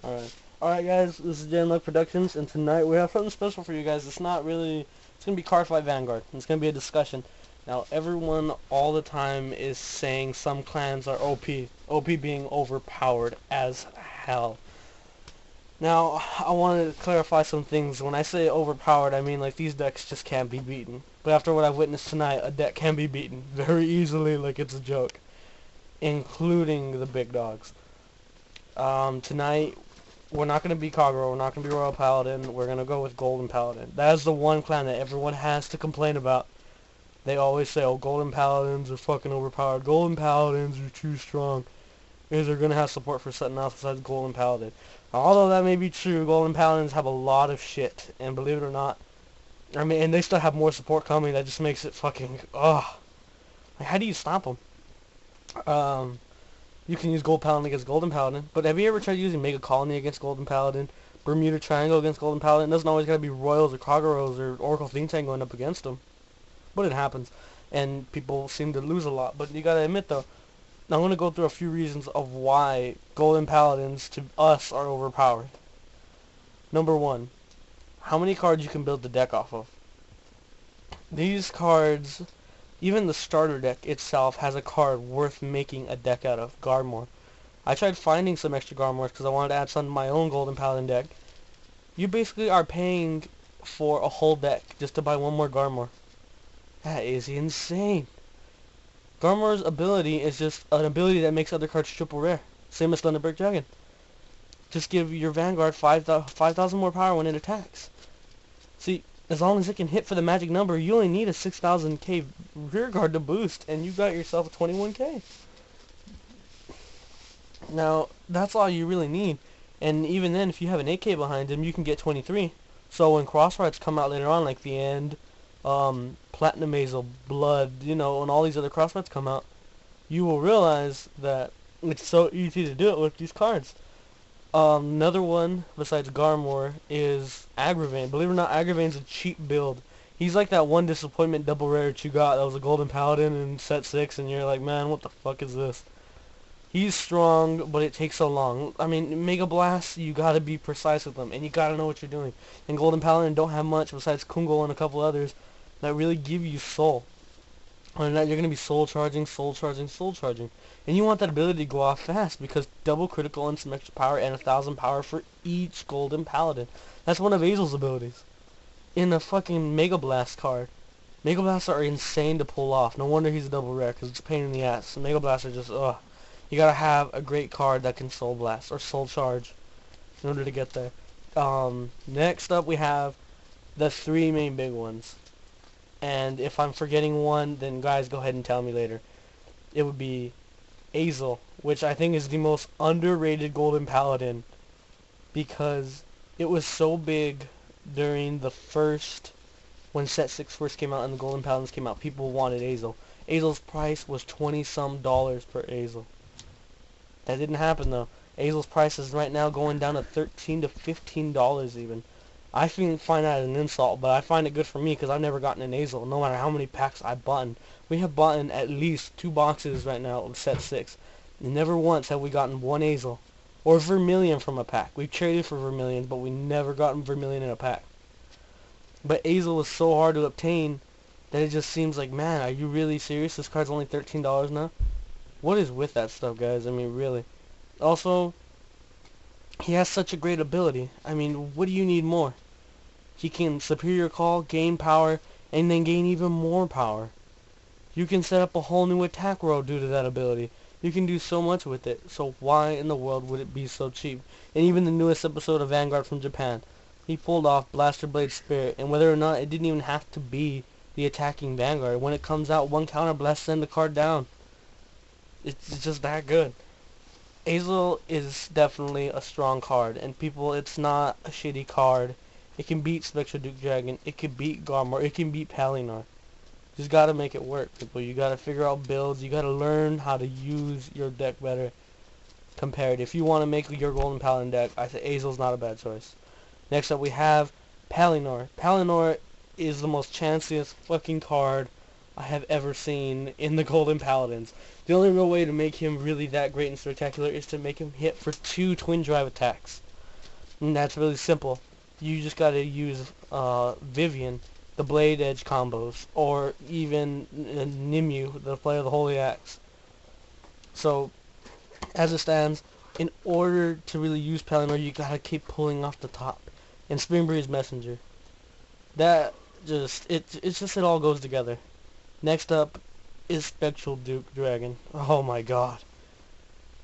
Alright guys, this is JayandLugproductions, and tonight we have something special for you guys. It's not really, it's going to be Cardfight Vanguard. It's going to be a discussion. Now everyone all the time is saying some clans are OP. OP being overpowered as hell. Now, I wanted to clarify some things. When I say overpowered, I mean like these decks just can't be beaten. But after what I've witnessed tonight, a deck can be beaten very easily like it's a joke. Including the big dogs. Tonight, we're not going to be Kagura, we're not going to be Royal Paladin, we're going to go with Golden Paladin. That is the one clan that everyone has to complain about. They always say, oh, Golden Paladins are fucking overpowered, Golden Paladins are too strong. Because they're going to have support for something else besides Golden Paladin. Now, although that may be true, Golden Paladins have a lot of shit, and believe it or not, I mean, and they still have more support coming, that just makes it fucking, ugh. Like, how do you stop them? You can use Gold Paladin against Golden Paladin, but have you ever tried using Mega Colony against Golden Paladin? Bermuda Triangle against Golden Paladin? It doesn't always gotta be Royals or Kaguros or Oracle Think Tank going up against them. But it happens, and people seem to lose a lot. But you gotta admit though, I'm gonna go through a few reasons of why Golden Paladins to us are overpowered. Number one, how many cards you can build the deck off of. These cards, even the starter deck itself has a card worth making a deck out of, Garmor. I tried finding some extra Garmors because I wanted to add some to my own Golden Paladin deck. You basically are paying for a whole deck just to buy one more Garmor. That is insane. Garmor's ability is just an ability that makes other cards triple rare. Same as Thunderbird Dragon. Just give your Vanguard 5,000 more power when it attacks. See, as long as it can hit for the magic number, you only need a 6,000k rear guard to boost, and you got yourself a 21k. Now, that's all you really need. And even then, if you have an 8k behind him, you can get 23. So when cross-rides come out later on, like the End, Platinum Hazel, Blood, you know, and all these other cross-rides come out, you will realize that it's so easy to do it with these cards. Another one besides Garmor is Agravain. Believe it or not, Agravain's a cheap build. He's like that one disappointment double rare that you got that was a Golden Paladin in set 6, and you're like, man, what the fuck is this? He's strong, but it takes so long. I mean, Mega Blast, you gotta be precise with them, and you gotta know what you're doing. And Golden Paladin don't have much besides Kungol and a couple others that really give you soul. And that you're gonna be soul charging, soul charging, soul charging. And you want that ability to go off fast because double critical and some extra power and 1,000 power for each Golden Paladin. That's one of Azel's abilities. In a fucking Mega Blast card. Mega Blasts are insane to pull off. No wonder he's a double rare because it's a pain in the ass. Mega Blasts are just, ugh. You gotta have a great card that can Soul Blast or Soul Charge in order to get there. Next up we have the three main big ones. And if I'm forgetting one, then guys go ahead and tell me later. It would be Azel, which I think is the most underrated Golden Paladin because it was so big during the first, when set 6 first came out and the Golden Paladins came out, people wanted Azel. Azel's price was $20-some per Azel. That didn't happen though. Azel's price is right now going down to $13 to $15 even. I find that an insult, but I find it good for me because I've never gotten an Azel, no matter how many packs I've bought. We have bought at least 2 boxes right now of set 6. And never once have we gotten one Azel. Or Vermilion from a pack. We've traded for Vermilion, but we never gotten Vermilion in a pack. But Azel is so hard to obtain that it just seems like, man, are you really serious? This card's only $13 now? What is with that stuff, guys? I mean, really. Also, he has such a great ability. I mean, what do you need more? He can superior call, gain power, and then gain even more power. You can set up a whole new attack row due to that ability. You can do so much with it. So why in the world would it be so cheap? And even the newest episode of Vanguard from Japan, he pulled off Blaster Blade Spirit, and whether or not it didn't even have to be the attacking Vanguard. When it comes out, one counter blast, send the card down. It's just that good. Azel is definitely a strong card, and people, it's not a shitty card. It can beat Spectral Duke Dragon, it can beat Garmor, it can beat Palinor. You just gotta make it work, people. You gotta figure out builds, you gotta learn how to use your deck better compared. If you want to make your Golden Paladin deck, I say Azel's not a bad choice. Next up we have Palinor. Palinor is the most chanciest fucking card I have ever seen in the Golden Paladins. The only real way to make him really that great and spectacular is to make him hit for 2 twin drive attacks. And that's really simple. You just gotta use Vivian, the Blade Edge combos, or even Nimue, the Play of the Holy Axe. So, as it stands, in order to really use Paladin, you gotta keep pulling off the top. And Spring Breeze Messenger. That just, it's just, it all goes together. Next up is Spectral Duke Dragon. Oh my god.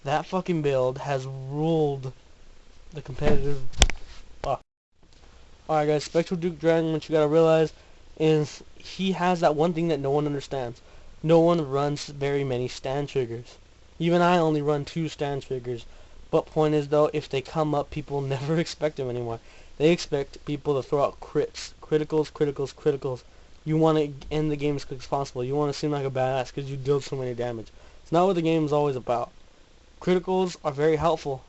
That fucking build has ruled the competitive. Alright guys, Spectral Duke Dragon, what you gotta realize is he has that one thing that no one understands. No one runs very many stand triggers. Even I only run 2 stand triggers. But point is though, if they come up, people never expect them anymore. They expect people to throw out crits. Criticals, criticals, criticals. You want to end the game as quick as possible. You want to seem like a badass because you deal so many damage. It's not what the game is always about. Criticals are very helpful,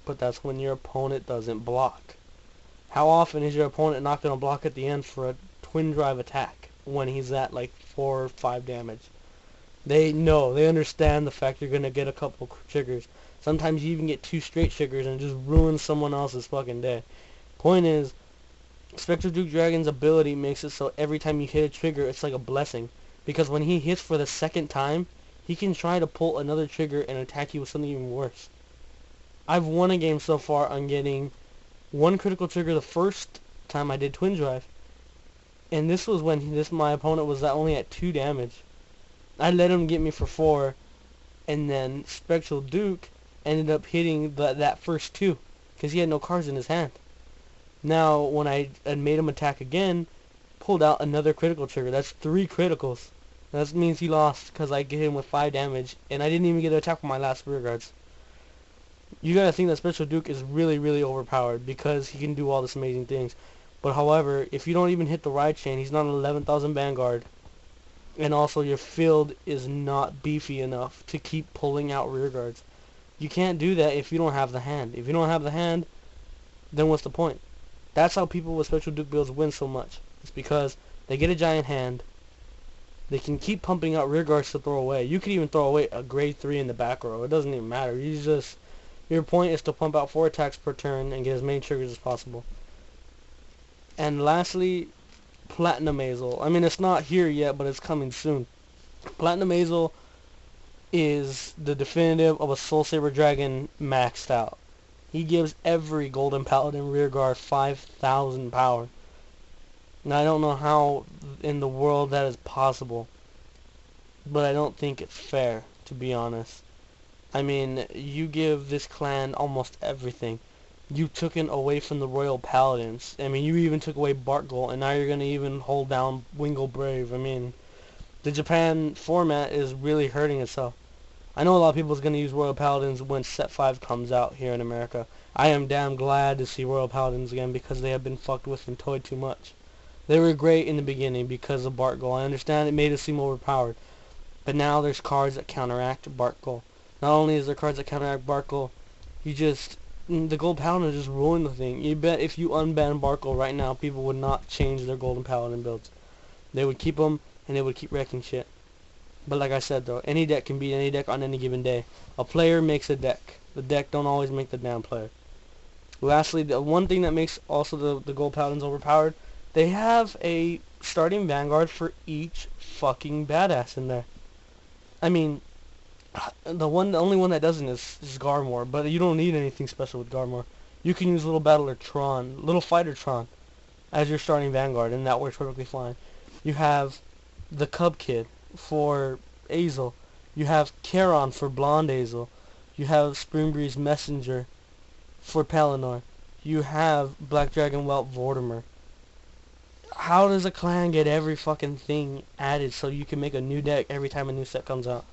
but that's when your opponent doesn't block. How often is your opponent not going to block at the end for a twin drive attack when he's at like 4 or 5 damage? They know, they understand the fact you're going to get a couple triggers. Sometimes you even get 2 straight triggers and just ruin someone else's fucking day. Point is, Spectral Duke Dragon's ability makes it so every time you hit a trigger, it's like a blessing. Because when he hits for the second time, he can try to pull another trigger and attack you with something even worse. I've won a game so far on getting 1 critical trigger the first time I did Twin Drive. And this was when my opponent was only at 2 damage. I let him get me for 4, and then Spectral Duke ended up hitting that first 2, because he had no cards in his hand. Now, when I made him attack again, pulled out another critical trigger. That's 3 criticals. That means he lost because I hit him with 5 damage, and I didn't even get to attack with my last rear guards. You gotta think that Spectral Duke is really, really overpowered because he can do all this amazing things. But however, if you don't even hit the ride chain, he's not an 11,000 Vanguard. And also your field is not beefy enough to keep pulling out rear guards. You can't do that if you don't have the hand. If you don't have the hand, then what's the point? That's how people with Spectral Duke builds win so much. It's because they get a giant hand. They can keep pumping out rear guards to throw away. You can even throw away a grade 3 in the back row. It doesn't even matter. Your point is to pump out 4 attacks per turn and get as many triggers as possible. And lastly, Platinum Azel. I mean, it's not here yet, but it's coming soon. Platinum Azel is the definitive of a Soul Saber Dragon maxed out. He gives every Golden Paladin rearguard 5,000 power. Now, I don't know how in the world that is possible, but I don't think it's fair, to be honest. I mean, you give this clan almost everything. You took it away from the Royal Paladins. I mean, you even took away Bartgol, and now you're going to even hold down Wingle Brave. I mean, the Japan format is really hurting itself. I know a lot of people is going to use Royal Paladins when Set 5 comes out here in America. I am damn glad to see Royal Paladins again because they have been fucked with and toyed too much. They were great in the beginning because of Bartgol. I understand it made it seem overpowered. But now there's cards that counteract Bartgol. Not only is there cards that counteract Bartgol, the Gold Paladin is just ruining the thing. You bet if you unban Bartgol right now, people would not change their Golden Paladin builds. They would keep them, and they would keep wrecking shit. But like I said though, any deck can beat any deck on any given day. A player makes a deck. The deck don't always make the damn player. Lastly, the one thing that makes also the Gold Paladins overpowered, they have a starting Vanguard for each fucking badass in there. I mean, the only one that doesn't is Garmor, but you don't need anything special with Garmor. You can use Little Battler Tron, Little Fighter Tron, as your starting Vanguard, and that works perfectly fine. You have the Cub Kid for Azel. You have Charon for Blonde Azel. You have Spring Breeze Messenger for Pelennor. You have Black Dragon Welt Vortimer. How does a clan get every fucking thing added so you can make a new deck every time a new set comes out?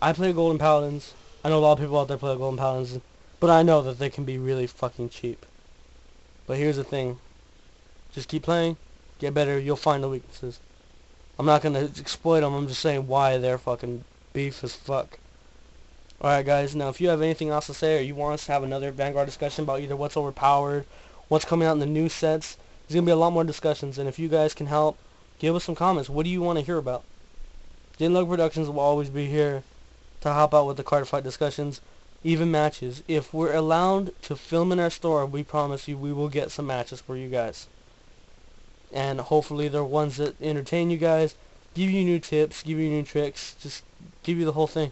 I play Golden Paladins. I know a lot of people out there play Golden Paladins, but I know that they can be really fucking cheap. But here's the thing. Just keep playing, get better, you'll find the weaknesses. I'm not going to exploit them, I'm just saying why they're fucking beef as fuck. Alright guys, now if you have anything else to say or you want us to have another Vanguard discussion about either what's overpowered, what's coming out in the new sets, there's going to be a lot more discussions, and if you guys can help, give us some comments. What do you want to hear about? JayandLugproductions will always be here to help out with the Cardfight discussions. even matches. If we're allowed to film in our store, we promise you we will get some matches for you guys. And hopefully they're ones that entertain you guys, give you new tips, give you new tricks, just give you the whole thing.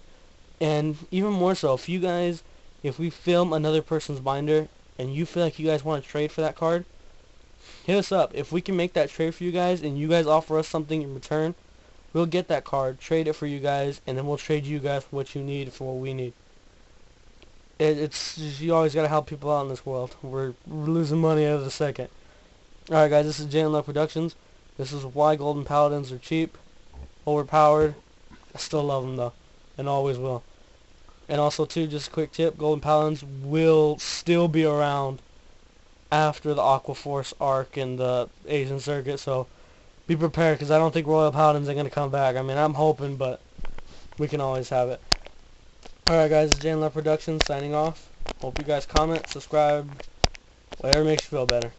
And even more so, if we film another person's binder and you feel like you guys want to trade for that card, hit us up. If we can make that trade for you guys and you guys offer us something in return, we'll get that card, trade it for you guys, and then we'll trade you guys for what you need for what we need. It's just, you always gotta help people out in this world. We're losing money out of the second. Alright guys, this is JayandLugproductions. This is why golden paladins are cheap, overpowered. I still love them though, and always will. And also too, just a quick tip, golden paladins will still be around after the Aqua Force arc and the Asian circuit, so be prepared, because I don't think Royal Paladins are going to come back. I mean, I'm hoping, but we can always have it. Alright guys, this is JayandLugproductions signing off. Hope you guys comment, subscribe, whatever makes you feel better.